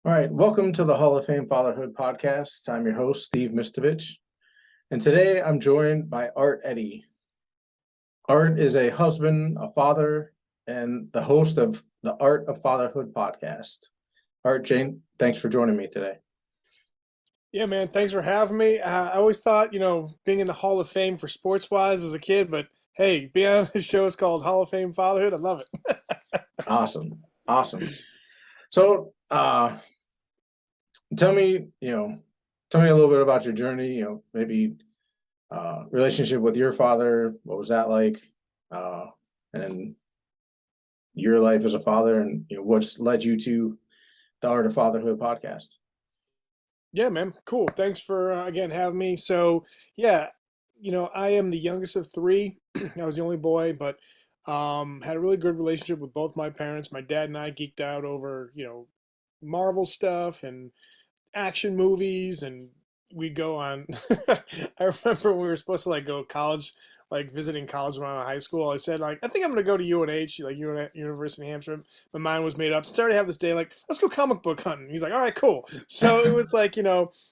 All right, welcome to the Hall of Fame Fatherhood podcast. I'm your host, Steve Mistovich, and today I'm joined by Eddy. Art is a husband, a father, and the host of the Art of Fatherhood podcast. Jane, thanks for joining me today. Yeah, man. Thanks for having me. I always thought, being in the Hall of Fame for sports wise as a kid, but hey, being on this show is called Hall of Fame Fatherhood. I love it. Awesome, awesome. So, tell me, tell me a little bit about your journey. Maybe relationship with your father. What was that like? Uh, and your life as a father, and what's led you to the Art of Fatherhood podcast. Yeah, man. Cool. Thanks for, again, having me. So, yeah, I am the youngest of three. I was the only boy, but had a really good relationship with both my parents. My dad and I geeked out over, Marvel stuff and action movies, and we go on. I remember when we were supposed to like go to college, like visiting college when I was in high school. I said like, I think I'm gonna go to UNH, like University of Hampshire. My mind was made up. Started to have this day like, let's go comic book hunting. He's like, all right, cool. So it was like,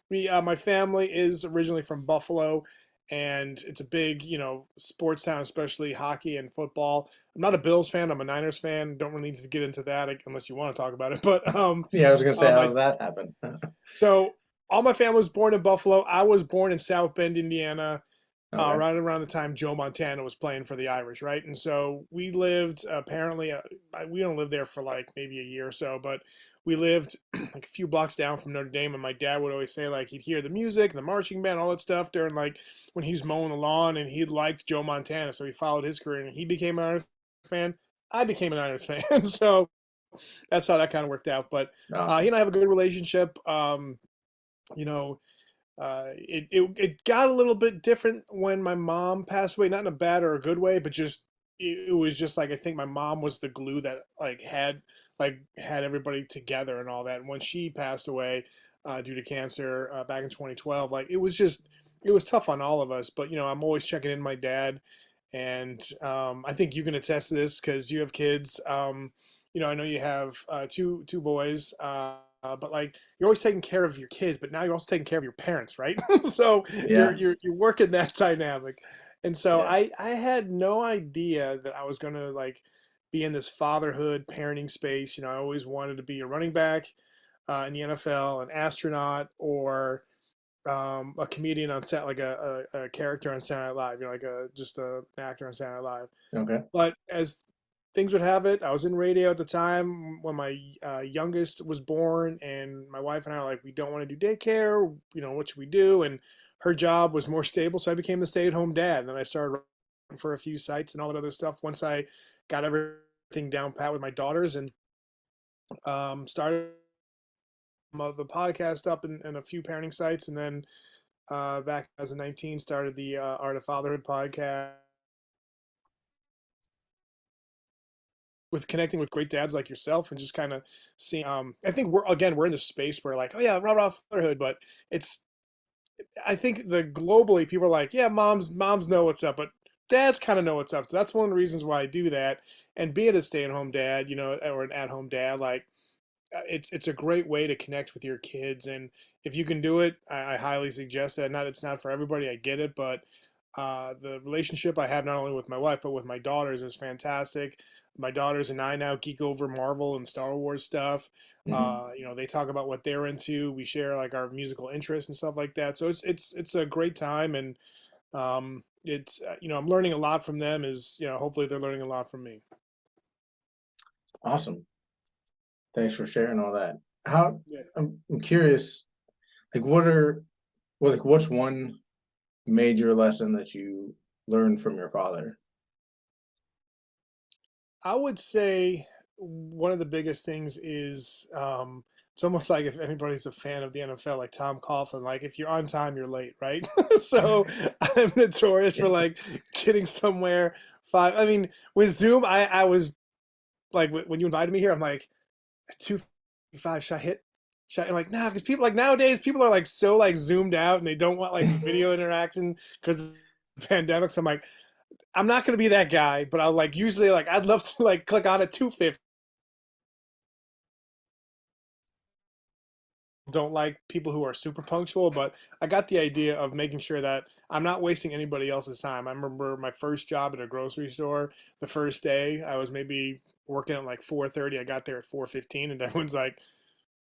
we my family is originally from Buffalo, and it's a big, sports town, especially hockey and football. I'm not a Bills fan. I'm a Niners fan. Don't really need to get into that unless you want to talk about it. But Yeah, I was gonna say, how my did that happen? so all my family was born in Buffalo. I was born in South Bend, Indiana, Okay. right around the time Joe Montana was playing for the Irish, right? And so we lived apparently we don't live there for like maybe a year or so, but we lived like a few blocks down from Notre Dame, and my dad would always say like he'd hear the music, the marching band, all that stuff during like when he was mowing the lawn, and he liked Joe Montana, so he followed his career, and he became an Irish fan. I became an Irish fan, so that's how that kind of worked out. But he Awesome. and I have a good relationship. You know, it got a little bit different when my mom passed away, not in a bad or a good way, but just it was just like I think my mom was the glue that had everybody together and all that. And when she passed away due to cancer back in 2012, like it was tough on all of us. But I'm always checking in my dad, and I think you can attest to this because you have kids. I know you have two boys. But like you're always taking care of your kids, but now you're also taking care of your parents, right? So you're Yeah, you're you're working that dynamic. And so yeah. I had no idea that I was gonna like be in this fatherhood parenting space. I always wanted to be a running back in the NFL, an astronaut, or a comedian on set, like a character on Saturday Night Live, like just an actor on Saturday Night Live. Okay. But as things would have it, I was in radio at the time when my youngest was born, and my wife and I were like, we don't want to do daycare. What should we do? And her job was more stable, so I became the stay-at-home dad. And then I started running for a few sites and all that other stuff. Once I got everything down pat with my daughters, and started the podcast up and a few parenting sites, and then back in 2019 started the Art of Fatherhood podcast with connecting with great dads like yourself and just kind of seeing I think we're in this space where like, oh yeah, rah rah fatherhood, but it's I think the globally people are like, yeah, moms know what's up, but dads kind of know what's up. So that's one of the reasons why I do that. And being a stay-at-home dad, or an at-home dad, like it's a great way to connect with your kids. And if you can do it, I highly suggest that. Not It's not for everybody, I get it, but the relationship I have not only with my wife but with my daughters is fantastic. My daughters and I now geek over Marvel and Star Wars stuff. Hmm. They talk about what they're into. We share like our musical interests and stuff like that. So it's a great time, and it's I'm learning a lot from them. Is hopefully they're learning a lot from me. Awesome. Thanks for sharing all that. How Yeah. I'm curious, like what's one major lesson that you learned from your father? I would say one of the biggest things is it's almost like if anybody's a fan of the NFL, like Tom Coughlin, like if you're on time, you're late, right? So I'm notorious for Yeah. like getting somewhere five. I mean, with Zoom, I was like when you invited me here, I'm like 2:55. Should I hit? And like nah, because people like nowadays people are like so like zoomed out and they don't want like video interaction because of the pandemic. So I'm like, I'm not gonna be that guy, but I'll like usually like I'd love to like click on at 2:50 don't like people who are super punctual, but I got the idea of making sure that I'm not wasting anybody else's time. I remember my first job at a grocery store. The first day, I was maybe working at like 4:30. I got there at 4:15, and everyone's like,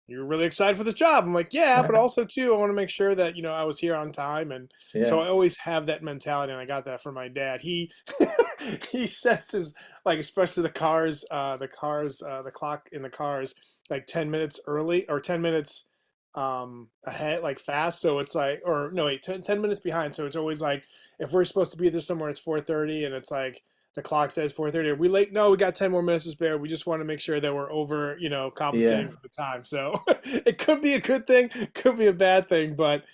"You're really excited for this job." I'm like, "Yeah, but also too, I want to make sure that I was here on time." And so Yeah, I always have that mentality, and I got that from my dad. He he sets his, like, especially the clock in the cars like 10 minutes early or 10 minutes ahead, like fast. So it's like, or no, wait, 10 minutes behind. So it's always like, if we're supposed to be there somewhere, it's 4:30, and it's like the clock says 4:30. Are we late? No, we got 10 more minutes to spare. We just want to make sure that we're over, yeah. compensating for the time. So it could be a good thing, could be a bad thing, but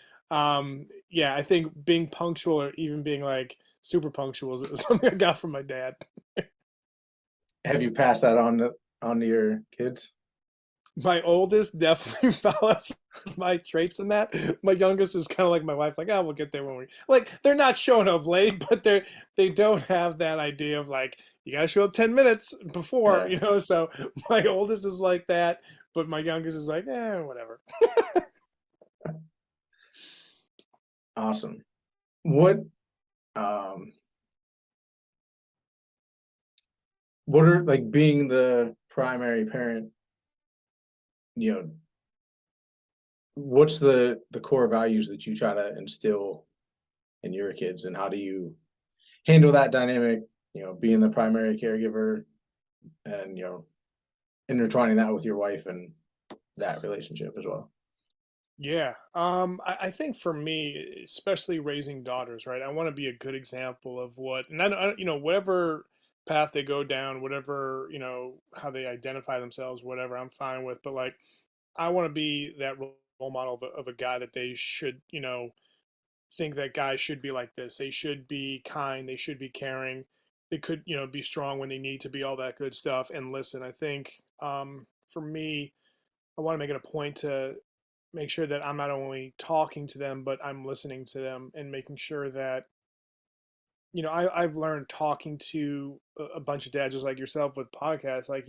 yeah, I think being punctual or even being like super punctual is something I got from my dad. Have you passed that on to your kids? My oldest definitely follows my traits in that. My youngest is kind of like my wife, like, oh, we'll get there when we like. They're not showing up late, but they don't have that idea of like, you gotta show up 10 minutes before, Yeah, So my oldest is like that, but my youngest is like, whatever. awesome. What um what are, like, being the primary parent, you know, what's the core values that you try to instill in your kids, and how do you handle that dynamic, being the primary caregiver, and intertwining that with your wife and that relationship as well? Yeah. I think for me, especially raising daughters, right? I want to be a good example of what, and whatever path they go down, whatever, how they identify themselves, whatever, I'm fine with. But like, I want to be that role model of a guy that they should, think that guys should be like this. They should be kind. They should be caring. They could, be strong when they need to be, all that good stuff. And listen, I think, for me, I want to make it a point to make sure that I'm not only talking to them, but I'm listening to them and making sure that, I've learned talking to a bunch of dads just like yourself with podcasts. Like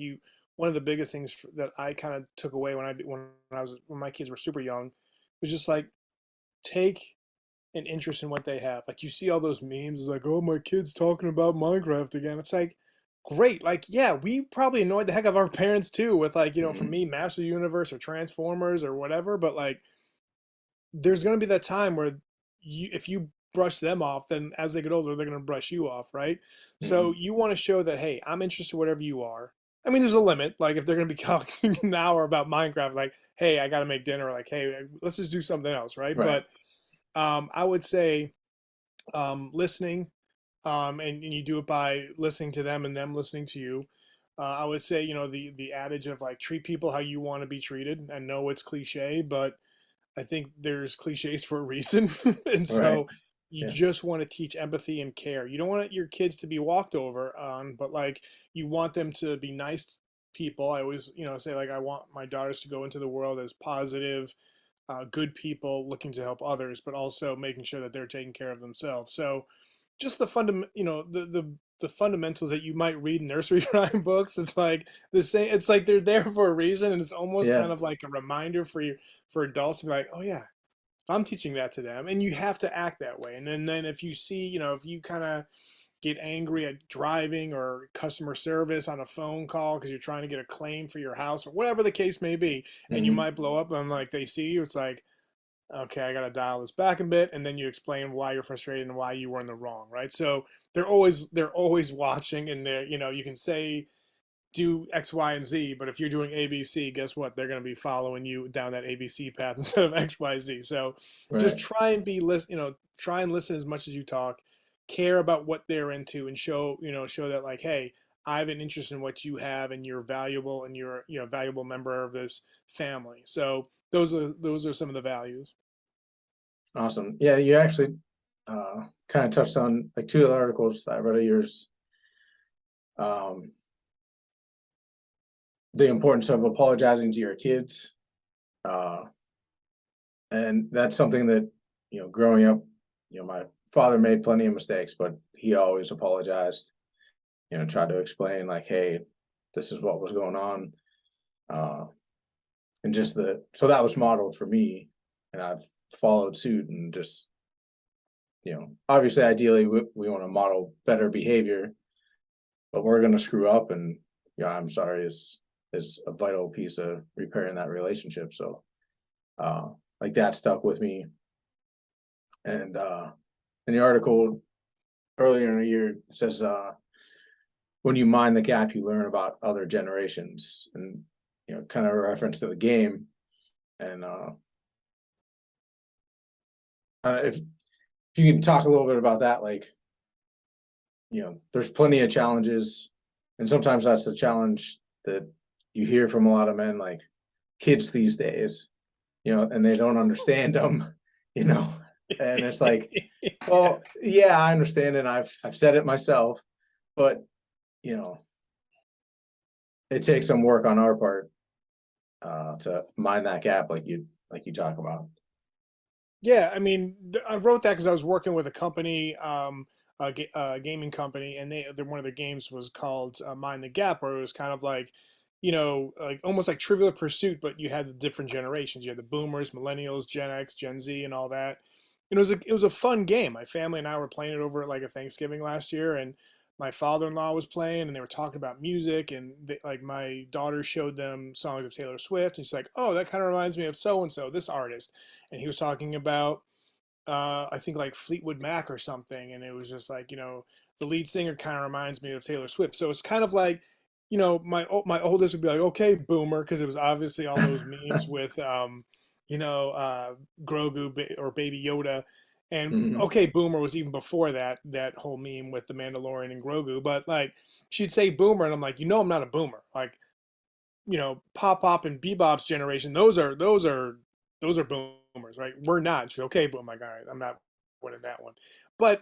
one of the biggest things that I kind of took away when my kids were super young was just like, take an interest in what they have. Like, you see all those memes like, oh, my kid's talking about Minecraft again. It's like, great. Like, yeah, we probably annoyed the heck out of our parents too with, like, for Hmm. me, Master Universe or Transformers or whatever. But like, there's going to be that time where if you brush them off, then as they get older, they're going to brush you off, right? So Hmm. you want to show that, hey, I'm interested in whatever you are. I mean, there's a limit. Like, if they're going to be talking an hour about Minecraft, like, hey, I got to make dinner. Like, hey, let's just do something else, right? Right. But I would say, listening, and you do it by listening to them and them listening to you. I would say, the adage of like, treat people how you want to be treated. I know it's cliche, but I think there's cliches for a reason. And Right. so you Yeah. just want to teach empathy and care. You don't want your kids to be walked over on, but like, you want them to be nice people. I always, say, like, I want my daughters to go into the world as positive, good people looking to help others, but also making sure that they're taking care of themselves. So just the the fundamentals that you might read in nursery rhyme books. It's like the same. It's like they're there for a reason, and it's almost Yeah. kind of like a reminder for adults to be like, oh yeah, I'm teaching that to them, and you have to act that way. And then if you see, if you kind of get angry at driving or customer service on a phone call because you're trying to get a claim for your house or whatever the case may be, and you Hmm. might blow up and like they see you, it's like, okay, I got to dial this back a bit, and then you explain why you're frustrated and why you were in the wrong, right? So they're always watching, and you can say do X, Y, and Z, but if you're doing ABC, guess what? They're going to be following you down that ABC path instead of X, Y, Z. So just Right. try and try and listen as much as you talk, care about what they're into, and show that, like, hey, I have an interest in what you have, and you're valuable, and you're a valuable member of this family. So those are some of the values. Awesome. Yeah, you actually kind of touched on, like, two of the articles I read of yours. Um, the importance of apologizing to your kids. Uh, and that's something that, growing up, my father made plenty of mistakes, but he always apologized, tried to explain, like, hey, this is what was going on. Uh, and just so that was modeled for me, and I've followed suit, and just, obviously ideally we want to model better behavior, but we're going to screw up, and I'm sorry is a vital piece of repairing that relationship. So like that stuck with me. And in the article earlier in the year, it says when you mind the gap, you learn about other generations, and kind of a reference to the game. And if you can talk a little bit about that, like, there's plenty of challenges, and sometimes that's the challenge that you hear from a lot of men, like kids these days, and they don't understand them, you know, and it's like, well, yeah, I understand, and I've said it myself, but you know, it takes some work on our part to mind that gap, like you talk about. Yeah, I mean, I wrote that because I was working with a company, a gaming company, and one of their games was called Mind the Gap, where it was kind of like, like almost like Trivial Pursuit, but you had the different generations. You had the Boomers, Millennials, Gen X, Gen Z, and all that. And it was a fun game. My family and I were playing it over at like a Thanksgiving last year, and my father-in-law was playing, and they were talking about music, and like my daughter showed them songs of Taylor Swift, and she's like, "Oh, that kind of reminds me of so and so, this artist," and he was talking about I think like Fleetwood Mac or something, and it was just like, the lead singer kind of reminds me of Taylor Swift. So it's kind of like, my oldest would be like, okay, boomer, because it was obviously all those memes with you know uh, or Baby Yoda, and Mhm. okay, boomer was even before that whole meme with the Mandalorian and Grogu, but like she'd say boomer, and I'm like, I'm not a boomer, like Pop and Bebop's generation, those are boomers, right? We're not. She's okay, boom, my guy. I'm not winning that one. But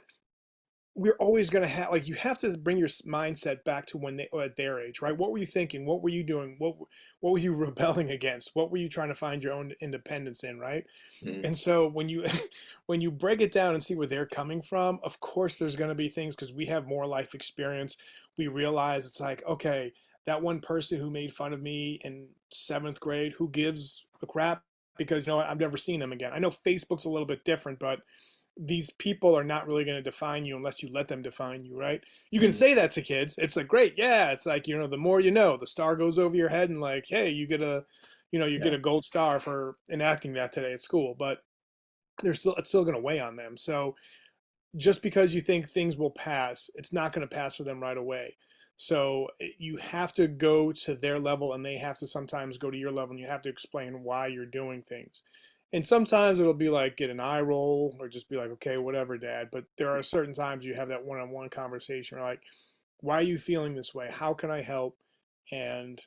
we're always going to have, like, you have to bring your mindset back to when they at their age, right? What were you thinking? What were you doing? What were you rebelling against? What were you trying to find your own independence in, right? Mhm. And so when you when you break it down and see where they're coming from, of course there's going to be things, because we have more life experience. We realize it's like, okay, that one person who made fun of me in 7th grade, who gives a crap? Because what, I've never seen them again. I know Facebook's a little bit different, but these people are not really going to define you unless you let them define you, right? You can Mhm. say that to kids. It's like, great, yeah. It's like, the more you know, the star goes over your head, and like, hey, you get Yeah. a gold star for enacting that today at school. But it's still going to weigh on them. So just because you think things will pass, it's not going to pass for them right away. So you have to go to their level, and they have to sometimes go to your level, and you have to explain why you're doing things. And sometimes it'll be like get an eye roll, or just be like, okay, whatever, dad. But there are certain times you have that one-on-one conversation, or like, why are you feeling this way? How can I help? And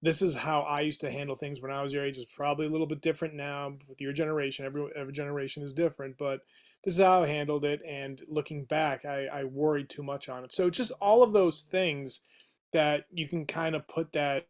this is how I used to handle things when I was your age. It's probably a little bit different now with your generation. Every generation is different, but this is how I handled it. And looking back, I worried too much on it. So just all of those things that you can kind of put that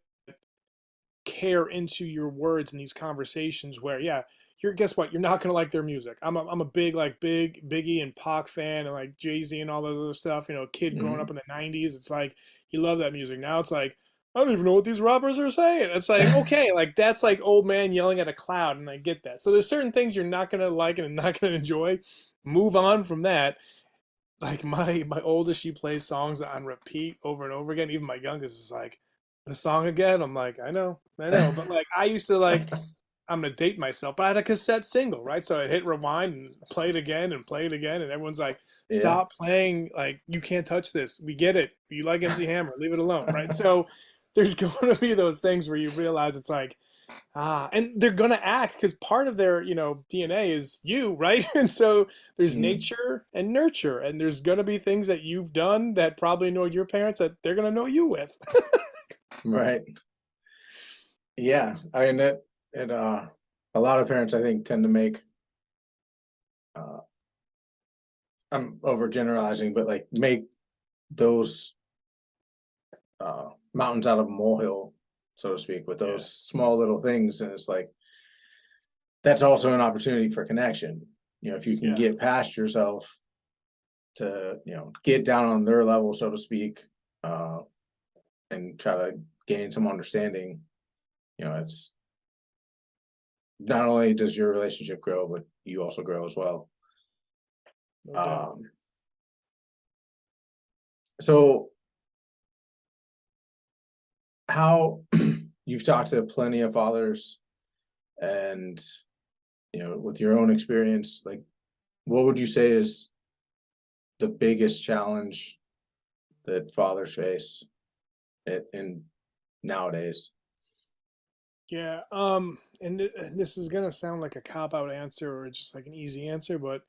care into your words in these conversations where, yeah, you're, guess what, you're not going to like their music. I'm a big Biggie and Pac fan, and like Jay-Z and all that other stuff. Kid growing up Mhm. in the 90s, it's like you love that music. Now it's like, I don't even know what these rappers are saying. It's like, okay, like that's like old man yelling at a cloud, and I get that. So there's certain things you're not going to like and not going to enjoy. Move on from that. Like my oldest, she plays songs on repeat over and over again. Even my youngest is like, the song again. I'm like, I know, but like I used to like, I'm gonna date myself, but I had a cassette single, right? So I hit rewind and play it again and play it again, and everyone's like, Yeah. stop playing, like you can't touch this. We get it. You like MC Hammer, leave it alone, right? So there's going to be those things where you realize it's like, and they're gonna act because part of their, DNA is you, right? And so there's Mhm. nature and nurture, and there's gonna be things that you've done that probably annoyed your parents that they're gonna know you with. Right. Yeah. I mean it a lot of parents, I think, tend to make uh I'm overgeneralizing, but like make those mountains out of a molehill, so to speak, with Yeah, those small little things. And it's like that's also an opportunity for connection. If you can yeah, get past yourself to, get down on their level, so to speak, uh, and try to gain some understanding, it's not only does your relationship grow, but you also grow as well. No doubt. Um, so how you've talked to plenty of fathers, and with your own experience, like, what would you say is the biggest challenge that fathers face in nowadays? Yeah. And this is gonna sound like a cop out answer or just like an easy answer, but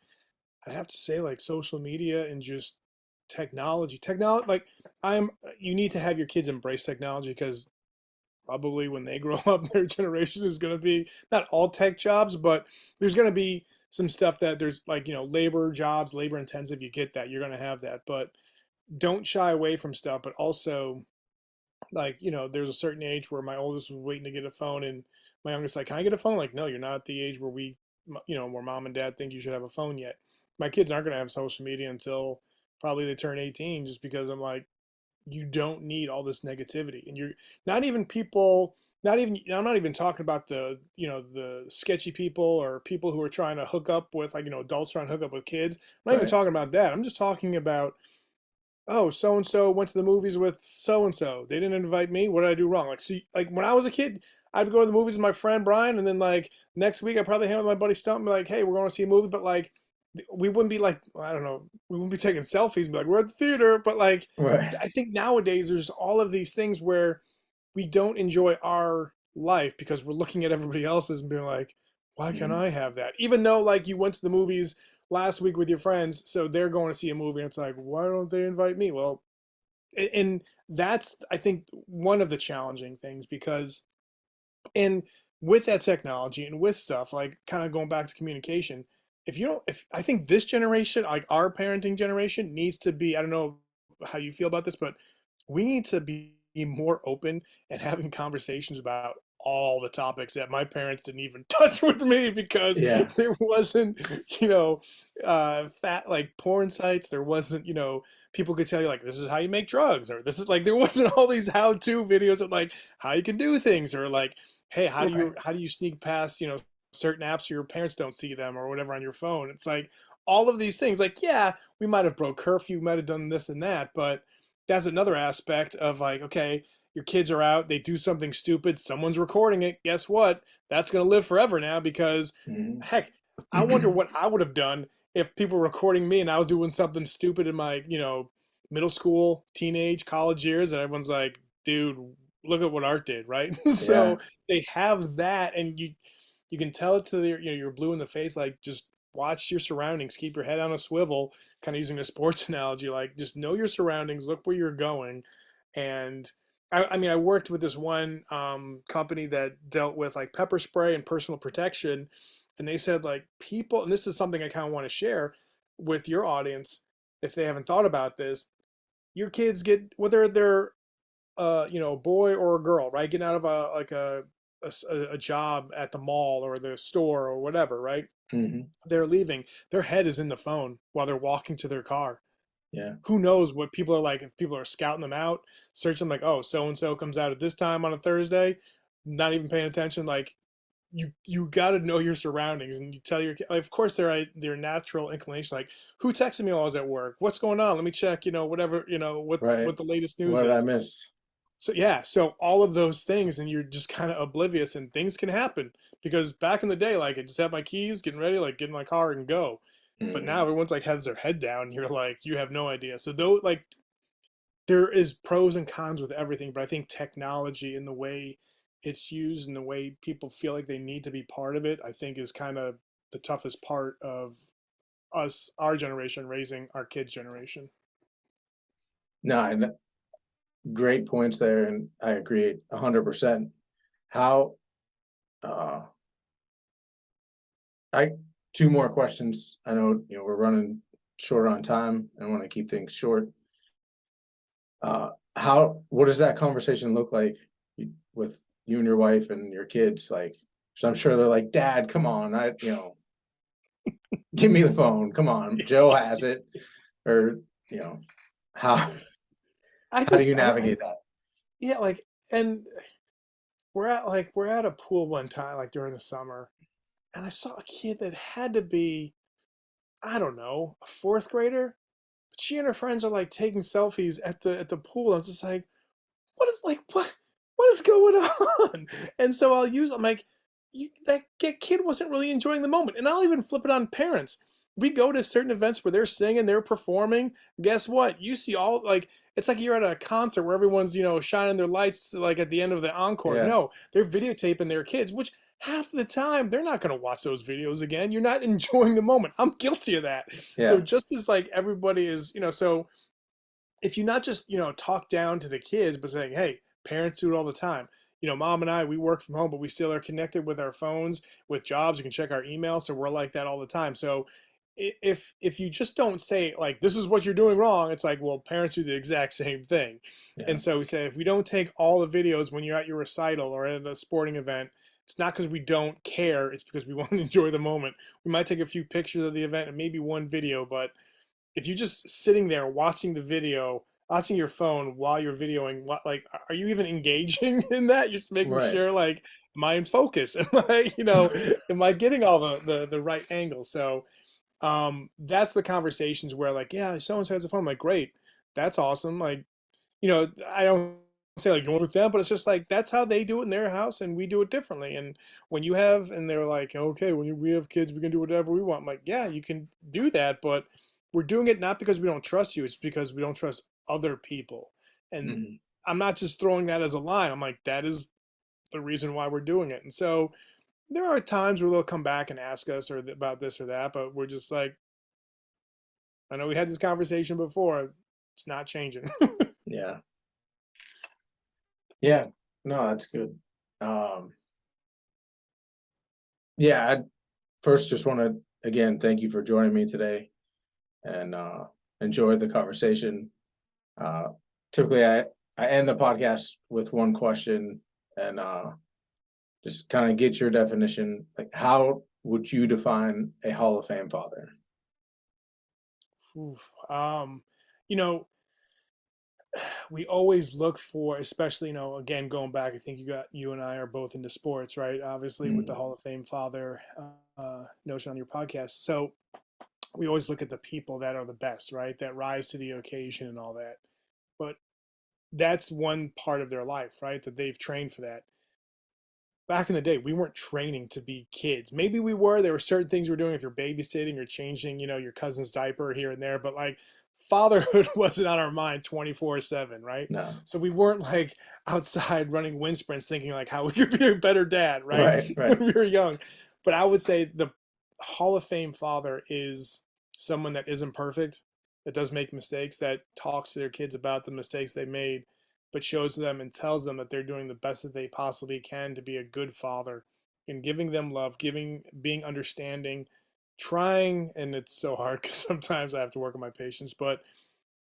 I have to say like social media and just technology. Technology, like you need to have your kids embrace technology because probably when they grow up, their generation is going to be not all tech jobs, but there's going to be some stuff that there's like, labor jobs, labor intensive. You get that. You're going to have that. But don't shy away from stuff. But also, like, there's a certain age where my oldest was waiting to get a phone, and my youngest, like, can I get a phone? Like, no, you're not at the age where where mom and dad think you should have a phone yet. My kids aren't going to have social media until probably they turn 18, just because I'm like, you don't need all this negativity, and you're not even people, not even, I'm not even talking about the sketchy people or people who are trying to hook up with, like, adults trying to hook up with kids. I'm not even Right. talking about that. I'm just talking about, oh, so and so went to the movies with so and so, they didn't invite me, what did I do wrong? Like, see, like when I was a kid, I'd go to the movies with my friend Brian, and then like next week I probably hang out with my buddy Stump and be like, hey, we're going to see a movie, but like we wouldn't be like, I don't know, we wouldn't be taking selfies, be like, we're at the theater. But like, Right. I think nowadays there's all of these things where we don't enjoy our life because we're looking at everybody else's and being like, why can't Mhm. I have that? Even though like you went to the movies last week with your friends, so they're going to see a movie, and it's like, why don't they invite me? Well, and that's, I think, one of the challenging things, because and with that technology and with stuff like, kind of going back to communication, if you don't, if I think this generation, like our parenting generation, needs to be, I don't know how you feel about this, but we need to be more open and having conversations about all the topics that my parents didn't even touch with me, because Yeah. there wasn't, fat like porn sites. There wasn't, people could tell you like, this is how you make drugs, or this is like, there wasn't all these how-to videos of like how you can do things, or like, hey, Right. how do you sneak past, certain apps so your parents don't see them or whatever on your phone. It's like all of these things, like, yeah, we might have broke curfew, might have done this and that, but that's another aspect of like, okay, your kids are out, they do something stupid, someone's recording it, guess what, that's going to live forever now, because Mhm. heck, I wonder what I would have done if people were recording me and I was doing something stupid in my, middle school, teenage, college years, and everyone's like, dude, look at what Art did, right? Yeah. So they have that, and you can tell it to their, you're blue in the face, like, just watch your surroundings, keep your head on a swivel, kind of using a sports analogy, like, just know your surroundings, look where you're going. And I mean, I worked with this one company that dealt with like pepper spray and personal protection, and they said like, people, and this is something I kind of want to share with your audience if they haven't thought about this. Your kids get, whether they're a boy or a girl, right? Getting out of a job at the mall or the store or whatever, right? Mhm. They're leaving. Their head is in the phone while they're walking to their car. Yeah. Who knows what people are like? If people are scouting them out, searching like, oh, so and so comes out at this time on a Thursday, not even paying attention. Like, you got to know your surroundings, and you tell your like, of course their natural inclination, like, who texted me while I was at work? What's going on? Let me check. Whatever. Right. What the latest news What did I is. miss? So yeah, so all of those things, and you're just kind of oblivious, and things can happen, because back in the day, like, I just have my keys, getting ready, like, get in my car and go. But now Mhm. everyone's like has their head down, and you're like, you have no idea. So though, like, there is pros and cons with everything, but I think technology and the way it's used and the way people feel like they need to be part of it, I think is kind of the toughest part of us, our generation, raising our kids' generation. No, and great points there, and I agree 100%. How, uh, I two more questions. I know, we're running short on time. I want to keep things short. What does that conversation look like with you and your wife and your kids? Like, 'cause I'm sure they're like, Dad, come on, give me the phone. Come on, Joe has it. Or, you know, how I how do just, you navigate that? yeah, like, and we're at a pool one time, like during the summer, and I saw a kid that had to be, I don't know, a fourth grader. She and her friends are like taking selfies at the pool. I was just like, what is going on? And so I'm like, that kid wasn't really enjoying the moment. And I'll even flip it on parents. We go to certain events where they're singing, they're performing. Guess what? You see all like it's like you're at a concert where everyone's shining their lights like at the end of the encore. Yeah, No, they're videotaping their kids, which half the time they're not going to watch those videos again. You're not enjoying the moment. I'm guilty of that. So yeah, just as like everybody is, so if you not just talk down to the kids but saying, hey, parents do it all the time. Mom and I, we work from home, but we still are connected with our phones, with jobs. You can check our email, so we're like that all the time. So if you just don't say like this is what you're doing wrong, it's like, well, parents do the exact same thing. yeah, And so we say if we don't take all the videos when you're at your recital or at a sporting event, it's not because we don't care, it's because we want to enjoy the moment. We might take a few pictures of the event and maybe one video, but if you're just sitting there watching the video, watching your phone while you're videoing, what like are you even engaging in that? You're just making right. sure like, am I in focus? Am I, am I getting all the right angles? So that's the conversations where like, yeah, someone has a phone. I'm like, great, that's awesome. Like, I don't say like going with them, but it's just like that's how they do it in their house, and we do it differently. And when you have, and they're like, okay, when we have kids, we can do whatever we want. I'm like, yeah, you can do that, but we're doing it not because we don't trust you; it's because we don't trust other people. And Mhm. I'm not just throwing that as a line. I'm like, that is the reason why we're doing it. And so there are times where they'll come back and ask us or about this or that, but we're just like, I know we had this conversation before. It's not changing. Yeah, yeah. No, that's good. Um, yeah, I first just want to again thank you for joining me today and enjoyed the conversation. Uh, typically, I end the podcast with one question and just kind of get your definition. Like, how would you define a Hall of Fame father? Oof. You know, we always look for, especially, again, going back, I think you and I are both into sports, right? Obviously, with the Mm, Hall of Fame father notion on your podcast. So we always look at the people that are the best, right? That rise to the occasion and all that. But that's one part of their life, right? That they've trained for that. Back in the day, we weren't training to be kids. Maybe we were. There were certain things we were doing if you're babysitting or changing, your cousin's diaper here and there. But like fatherhood wasn't on our mind 24/7, right? no, So we weren't like outside running wind sprints thinking like how we could be a better dad, right? right, right. When we were young. But I would say the Hall of Fame father is someone that isn't perfect, that does make mistakes, that talks to their kids about the mistakes they made, but shows them and tells them that they're doing the best that they possibly can to be a good father and giving them love, being understanding, trying, and it's so hard because sometimes I have to work on my patience, but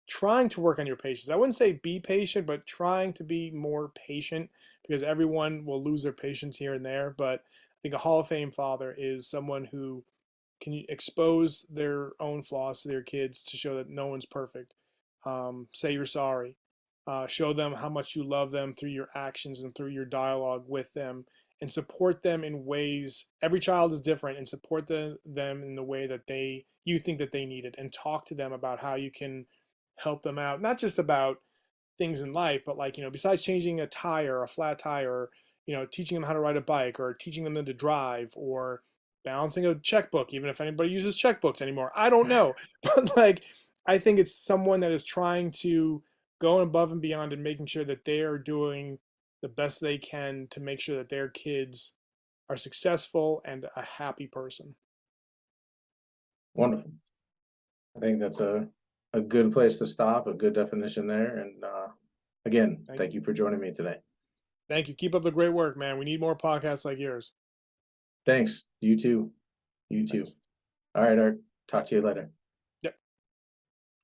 trying to work on your patience. I wouldn't say be patient, but trying to be more patient because everyone will lose their patience here and there. But I think a Hall of Fame father is someone who can expose their own flaws to their kids to show that no one's perfect. Say you're sorry. Show them how much you love them through your actions and through your dialogue with them, and support them in ways. Every child is different, and support them in the way that you think that they need it, and talk to them about how you can help them out. Not just about things in life, but like, besides changing a tire, a flat tire, or, teaching them how to ride a bike or teaching them to drive or balancing a checkbook, even if anybody uses checkbooks anymore. I don't know. But like, I think it's someone that is trying to go above and beyond and making sure that they are doing the best they can to make sure that their kids are successful and a happy person. Wonderful. I think that's a good place to stop, a good definition there. And again, Thank thank you. you for joining me today. Thank you. Keep up the great work, man. We need more podcasts like yours. Thanks. You too. You too. Thanks. All right, Art. Talk to you later.